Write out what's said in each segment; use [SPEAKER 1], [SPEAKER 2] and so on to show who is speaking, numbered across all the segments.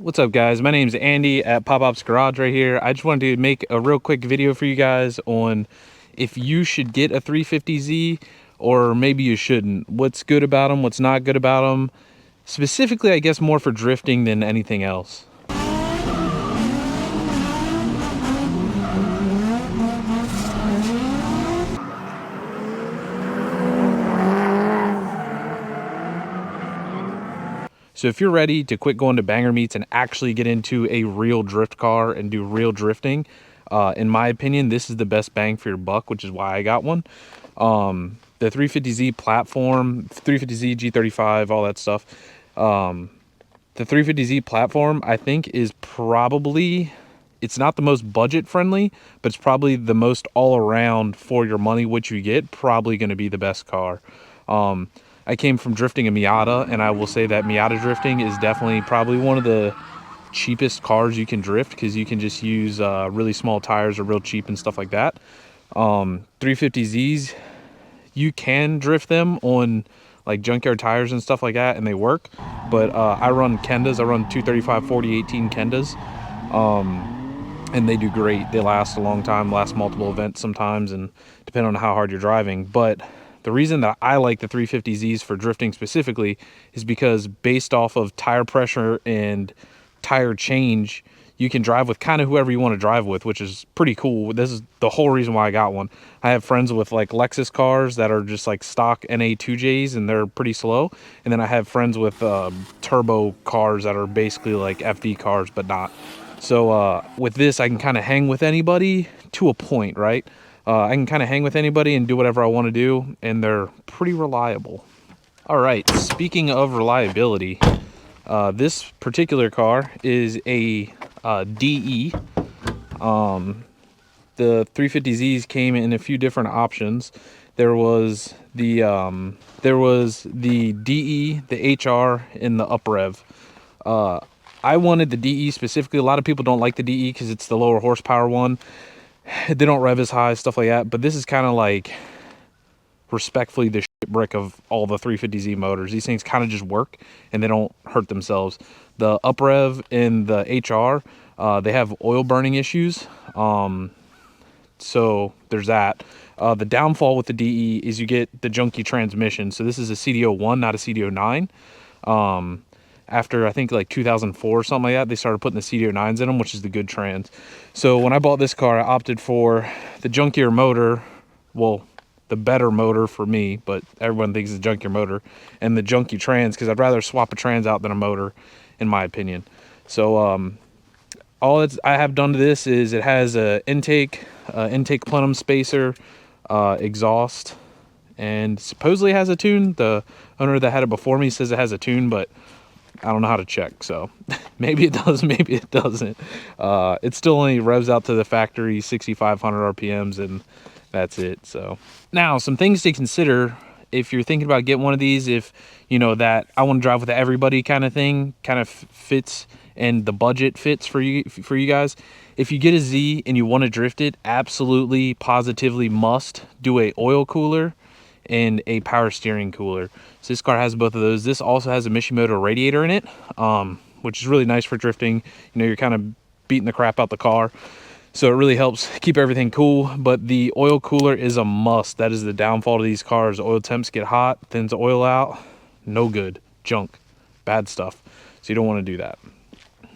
[SPEAKER 1] What's up, guys? My name's Andy at Pop-Op's Garage right here. I just wanted to make a real quick video for you guys on if you should get a 350Z or maybe you shouldn't. What's good about them, what's not good about them. Specifically, I guess more for drifting than anything else. So if you're ready to quit going to banger meets and actually get into a real drift car and do real drifting, in my opinion, this is the best bang for your buck, which is why I got one. The 350Z platform, 350Z, G35, all that stuff. The 350Z platform, I think, is probably, it's not the most budget friendly, but it's probably the most all around for your money, what you get, probably going to be the best car. I came from drifting a Miata, and I will say that Miata drifting is definitely probably one of the cheapest cars you can drift, because you can just use really small tires, are real cheap and stuff like that. 350Zs, you can drift them on like junkyard tires and stuff like that, and they work. But I run Kendas, I run 235 40 18 Kendas, and they do great. They last a long time, last multiple events sometimes, and depend on how hard you're driving. But the reason that I like the 350Zs for drifting specifically is because based off of tire pressure and tire change, you can drive with kind of whoever you want to drive with, which is pretty cool. This is the whole reason why I got one. I have friends with like Lexus cars that are just like stock NA2Js and they're pretty slow. And then I have friends with turbo cars that are basically like FD cars, but not. So with this, I can kind of hang with anybody to a point, right? I can kind of hang with anybody and do whatever I want to do, and they're pretty reliable. All right, speaking of reliability, this particular car is a DE. The 350Zs came in a few different options. There was the DE, the HR, and the UpRev. I wanted the DE specifically. A lot of people don't like the DE because it's the lower horsepower one. They don't rev as high, stuff like that. But this is kind of like, respectfully, the shit brick of all the 350Z motors. These things kind of just work and they don't hurt themselves. The UpRev and the HR, they have oil burning issues. So there's that. The downfall with the DE is you get the junky transmission. So this is a CDO1, not a CDO9. After I think like 2004 or something like that, they started putting the CDO9s in them, which is the good trans. So when I bought this car, I opted for the junkier motor, well, the better motor for me, but everyone thinks it's a junkier motor, and the junky trans, because I'd rather swap a trans out than a motor, in my opinion. So all I have done to this is it has a intake plenum spacer, exhaust, and supposedly has a tune. The owner that had it before me says it has a tune, but I don't know how to check, so maybe it does, maybe it doesn't. It still only revs out to the factory 6,500 RPMs, and that's it. So now, some things to consider if you're thinking about getting one of these. If you know that I want to drive with everybody kind of thing, kind of fits, and the budget fits for you guys. If you get a Z and you want to drift it, absolutely, positively must do a oil cooler and a power steering cooler. So this car has both of those. This also has a Mishimoto radiator in it, which is really nice for drifting. You know, you're kind of beating the crap out the car, so it really helps keep everything cool. But the oil cooler is a must. That is the downfall to these cars. Oil temps get hot, thins oil out, no good, junk, bad stuff. So you don't want to do that.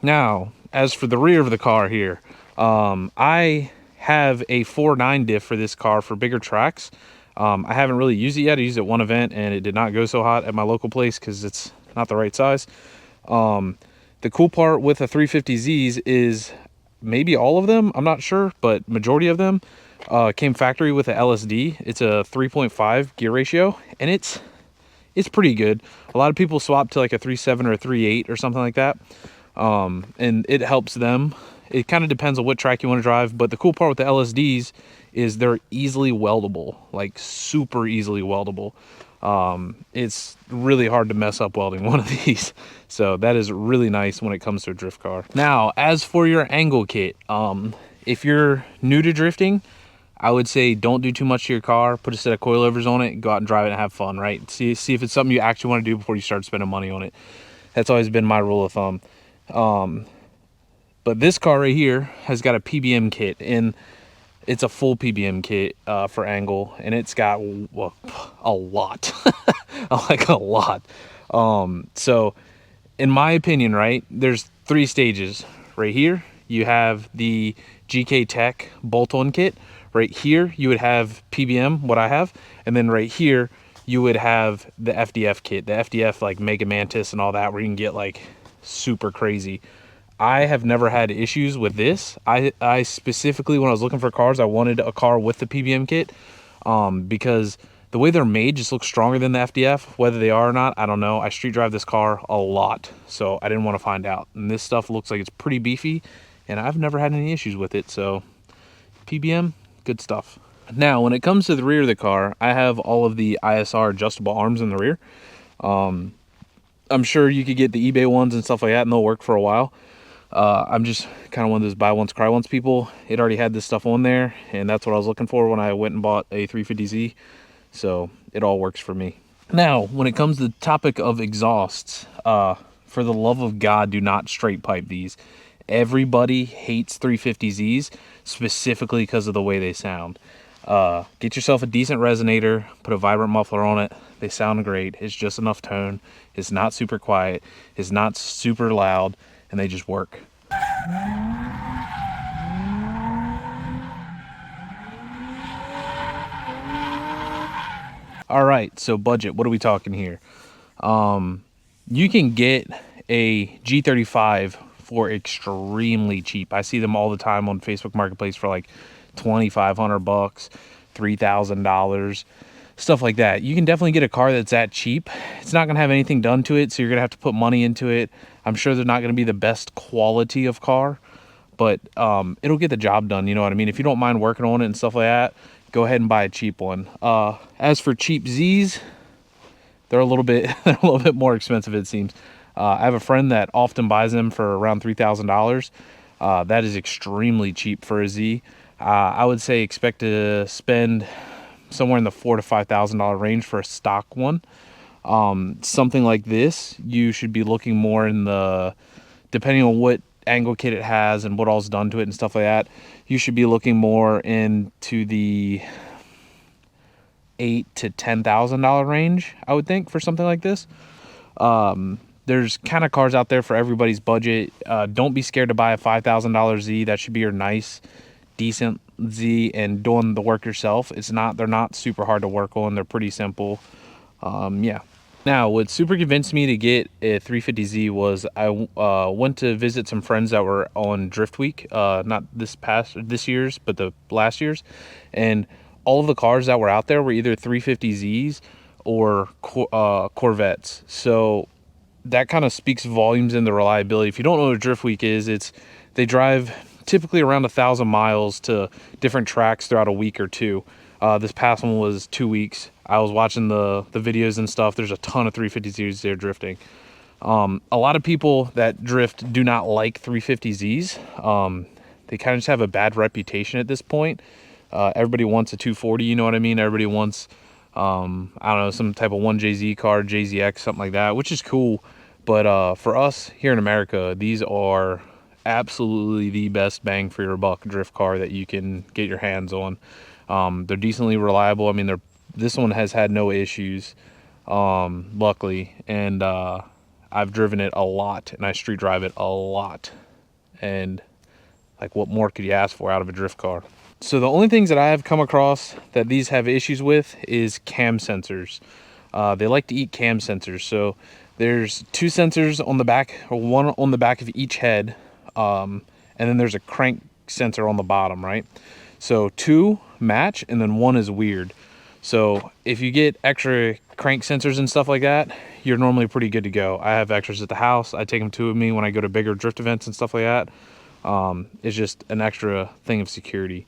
[SPEAKER 1] Now, as for the rear of the car here, I have a 4.9 diff for this car for bigger tracks. I haven't really used it yet. I used it one event and it did not go so hot at my local place because it's not the right size. The cool part with the 350Zs is maybe all of them, I'm not sure, but majority of them came factory with a LSD. It's a 3.5 gear ratio, and it's pretty good. A lot of people swap to like a 3.7 or a 3.8 or something like that, and it helps them. It kind of depends on what track you want to drive, but the cool part with the LSDs is they're easily weldable, like super easily weldable. It's really hard to mess up welding one of these, so that is really nice when it comes to a drift car. Now, as for your angle kit, if you're new to drifting, I would say don't do too much to your car. Put a set of coilovers on it, go out and drive it and have fun, right? See if it's something you actually want to do before you start spending money on it. That's always been my rule of thumb. But this car right here has got a PBM kit, and it's a full PBM kit for angle, and it's got a lot, like a lot. So in my opinion, right, there's 3 stages. Right here, you have the GK Tech bolt-on kit. Right here, you would have PBM, what I have, and then right here, you would have the FDF kit, the FDF like Mega Mantis and all that, where you can get like super crazy. I have never had issues with this. I specifically, when I was looking for cars, I wanted a car with the PBM kit, because the way they're made just looks stronger than the FDF. Whether they are or not, I don't know. I street drive this car a lot, so I didn't want to find out. And this stuff looks like it's pretty beefy, and I've never had any issues with it. So PBM, good stuff. Now, when it comes to the rear of the car, I have all of the ISR adjustable arms in the rear. I'm sure you could get the eBay ones and stuff like that, and they'll work for a while. I'm just kind of one of those buy once, cry once people. It already had this stuff on there, and that's what I was looking for when I went and bought a 350Z. So it all works for me. Now, when it comes to the topic of exhausts, for the love of God, do not straight pipe these. Everybody hates 350Zs, specifically because of the way they sound. Get yourself a decent resonator, put a vibrant muffler on it. They sound great. It's just enough tone. It's not super quiet. It's not super loud, and they just work. All right, so budget, what are we talking here? You can get a G35 for extremely cheap. I see them all the time on Facebook Marketplace for like $2,500, $3,000, stuff like that. You can definitely get a car that's that cheap. It's not gonna have anything done to it, so you're gonna have to put money into it. I'm sure they're not gonna be the best quality of car, but it'll get the job done. You know what I mean? If you don't mind working on it and stuff like that, go ahead and buy a cheap one. As for cheap Z's, they're a little bit more expensive, it seems. I have a friend that often buys them for around $3,000. That is extremely cheap for a Z. I would say expect to spend somewhere in the $4,000 to $5,000 range for a stock one. Something like this, you should be looking more in the, depending on what angle kit it has and what all's done to it and stuff like that, you should be looking more into the $8,000 to $10,000 range, I would think, for something like this. There's kind of cars out there for everybody's budget. Don't be scared to buy a $5,000 Z. That should be your nice, decent Z, and doing the work yourself. They're not super hard to work on. They're pretty simple. Yeah. Now, what super convinced me to get a 350Z was I went to visit some friends that were on Drift Week, not this year's, but the last year's, and all of the cars that were out there were either 350Zs or Corvettes. So that kind of speaks volumes in the reliability. If you don't know what Drift Week is, they drive typically around 1,000 miles to different tracks throughout a week or two. This past one was 2 weeks. I was watching the videos and stuff. There's a ton of 350Zs there drifting. A lot of people that drift do not like 350Zs. They kind of just have a bad reputation at this point. Everybody wants a 240, you know what I mean? Everybody wants, I don't know, some type of 1JZ car, JZX, something like that, which is cool. But for us here in America, these are absolutely the best bang for your buck drift car that you can get your hands on. They're decently reliable. I mean, this one has had no issues, luckily, and I've driven it a lot, and I street drive it a lot. And like, what more could you ask for out of a drift car? So the only things that I have come across that these have issues with is cam sensors. They like to eat cam sensors. So there's 2 sensors on the back, or one on the back of each head, and then there's a crank sensor on the bottom, right? So 2 match, and then 1 is weird. So if you get extra crank sensors and stuff like that, you're normally pretty good to go. I have extras at the house. I take them to me when I go to bigger drift events and stuff like that. It's just an extra thing of security.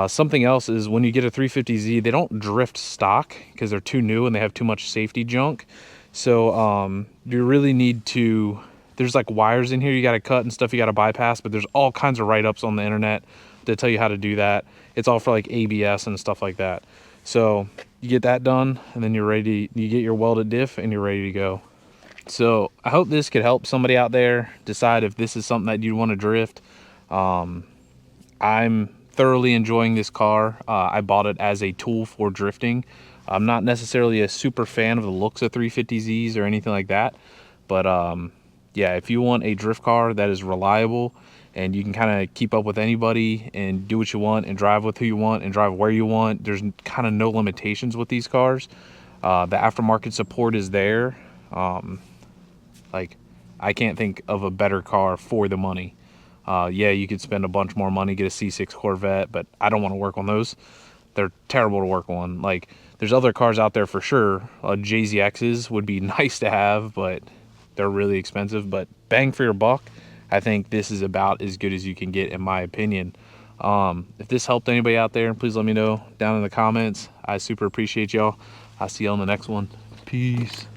[SPEAKER 1] Something else is when you get a 350Z, they don't drift stock because they're too new and they have too much safety junk. So you really need to, there's like wires in here you got to cut and stuff you got to bypass, but there's all kinds of write-ups on the internet to tell you how to do that. It's all for like ABS and stuff like that. So you get that done, and then you're ready. You get your welded diff and you're ready to go. So I hope this could help somebody out there decide if this is something that you want to drift. I'm thoroughly enjoying this car. I bought it as a tool for drifting. I'm not necessarily a super fan of the looks of 350Zs or anything like that, but yeah, if you want a drift car that is reliable and you can kind of keep up with anybody and do what you want and drive with who you want and drive where you want, there's kind of no limitations with these cars. The aftermarket support is there. Like, I can't think of a better car for the money. Yeah, you could spend a bunch more money, get a C6 Corvette, but I don't want to work on those. They're terrible to work on. Like, there's other cars out there for sure. JZXs would be nice to have, but they're really expensive. But bang for your buck, I think this is about as good as you can get, in my opinion. If this helped anybody out there, please let me know down in the comments. I super appreciate y'all. I'll see y'all in the next one. Peace.